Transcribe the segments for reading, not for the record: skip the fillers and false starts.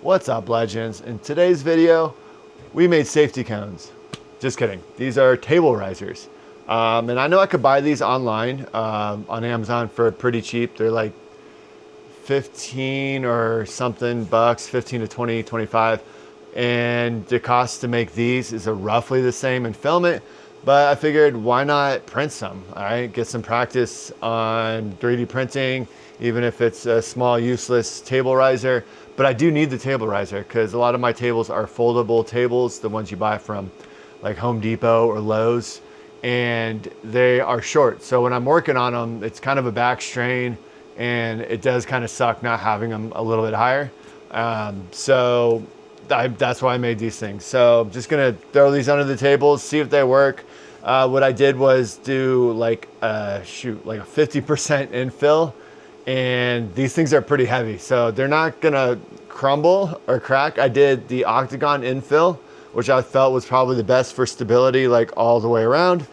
What's up, legends? In today's video, we made safety cones. Just kidding. These are table risers. And I know I could buy these online on Amazon for pretty cheap. They're like 15 or something bucks, 15 to 20, 25. And the cost to make these is roughly the same in filament. But I figured, why not print some, all right? Get some practice on 3D printing, even if it's a small, useless table riser. But I do need the table riser because a lot of my tables are foldable tables, the ones you buy from like Home Depot or Lowe's, and they are short. So when I'm working on them, it's kind of a back strain, and it does kind of suck not having them a little bit higher. That's why I made these things. So I'm just gonna throw these under the tables, see if they work. What I did was do like a 50% infill, and these things are pretty heavy, so they're not gonna crumble or crack. I did the octagon infill, which I felt was probably the best for stability, like all the way around.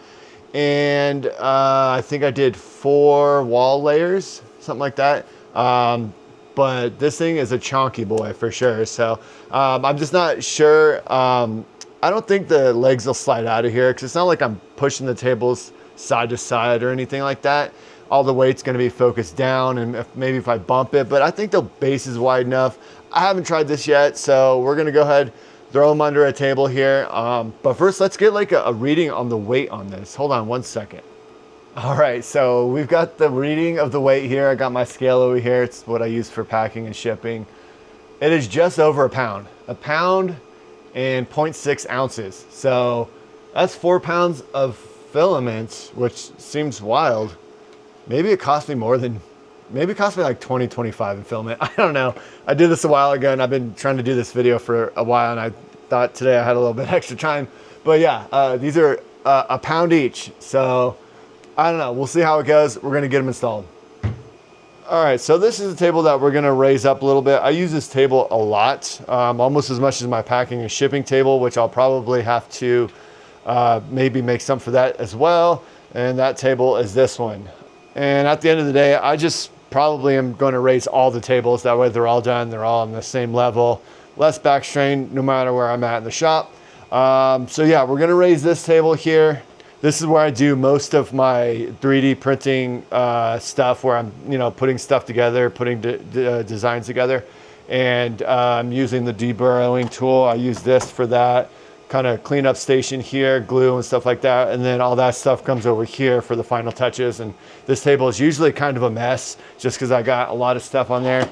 And I think I did 4 wall layers, something like that. But this thing is a chunky boy for sure. So I'm just not sure. I don't think the legs will slide out of here because it's not like I'm pushing the tables side to side or anything like that. All the weight's gonna be focused down, and maybe if I bump it, but I think the base is wide enough. I haven't tried this yet, so we're gonna go ahead, throw them under a table here. But first, let's get like a reading on the weight on this. Hold on one second. All right, so we've got the reading of the weight here. I got my scale over here. It's what I use for packing and shipping. It is just over a pound and 0.6 ounces. So that's 4 pounds of filament, which seems wild. Maybe it cost me more than, maybe it cost me like 20, 25 in filament. I don't know. I did this a while ago, and I've been trying to do this video for a while, and I thought today I had a little bit extra time. But yeah, these are a pound each. So I don't know. We'll see how it goes. We're going to get them installed. All right, so this is a table that we're going to raise up a little bit. I use this table a lot, almost as much as my packing and shipping table, which I'll probably have to maybe make some for that as well. And that table is this one. And at the end of the day, I just probably am going to raise all the tables. That way they're all done. They're all on the same level. Less back strain no matter where I'm at in the shop. So yeah, we're going to raise this table here. This is where I do most of my 3D printing stuff, where I'm putting stuff together, putting designs together. And I'm using the deburrowing tool. I use this for that. Kind of cleanup station here, glue and stuff like that, and then all that stuff comes over here for the final touches. And this table is usually kind of a mess just because I got a lot of stuff on there.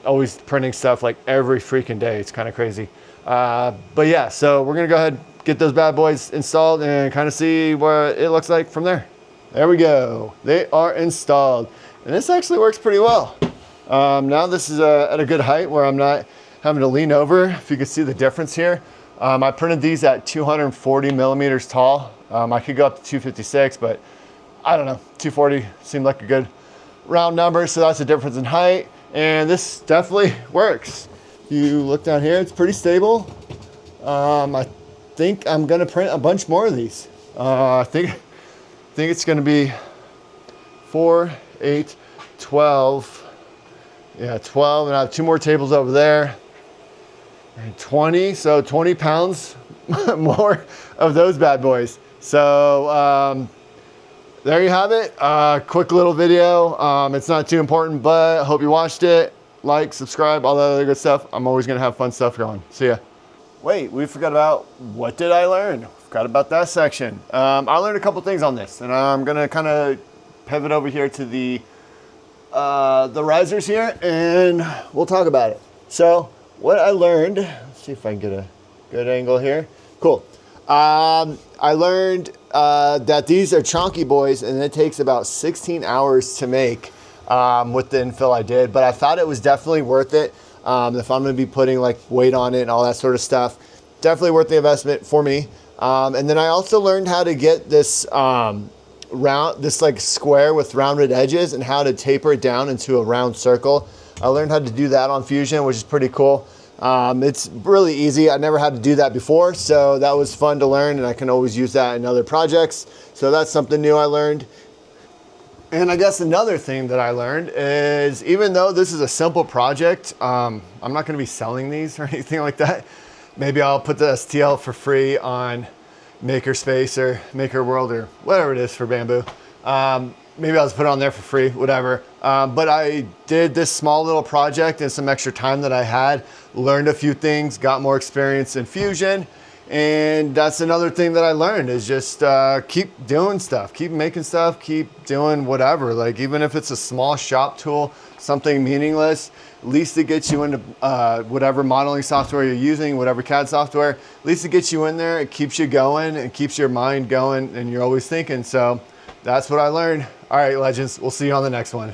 Always printing stuff like every freaking day. It's kind of crazy. But yeah, so we're gonna go ahead, get those bad boys installed, and kind of see what it looks like from there. There we go. They are installed, and this actually works pretty well. Now this is at a good height where I'm not having to lean over. If you can see the difference here. I printed these at 240 millimeters tall. I could go up to 256, but I don't know, 240 seemed like a good round number. So that's the difference in height. And this definitely works. You look down here, it's pretty stable. I think I'm gonna print a bunch more of these. I think it's gonna be 4, 8, 12. Yeah, 12, and I have 2 more tables over there. And 20, so 20 pounds more of those bad boys. So there you have it. Quick little video. It's not too important, but I hope you watched it. Like, subscribe, all that other good stuff. I'm always gonna have fun stuff going. See ya. Wait, we forgot about what did I learn? Forgot about that section. I learned a couple things on this, and I'm gonna kind of pivot over here to the risers here, and we'll talk about it. So what I learned, let's see if I can get a good angle here. Cool. I learned that these are chunky boys, and it takes about 16 hours to make with the infill I did, but I thought it was definitely worth it. If I'm gonna be putting like weight on it and all that sort of stuff, definitely worth the investment for me. And then I also learned how to get this this like square with rounded edges and how to taper it down into a round circle. I learned how to do that on Fusion, which is pretty cool. It's really easy. I never had to do that before, so that was fun to learn, and I can always use that in other projects. So that's something new I learned. And I guess another thing that I learned is, even though this is a simple project, I'm not gonna be selling these or anything like that. Maybe I'll put the STL for free on Makerspace or Maker World or whatever it is for bamboo. Maybe I'll just put it on there for free, whatever. But I did this small little project and some extra time that I had, learned a few things, got more experience in Fusion. And that's another thing that I learned is just keep doing stuff, keep making stuff, keep doing whatever. Like, even if it's a small shop tool, something meaningless, at least it gets you into whatever modeling software you're using, whatever CAD software, at least it gets you in there, it keeps you going, it keeps your mind going, and you're always thinking. So that's what I learned. All right, legends, we'll see you on the next one.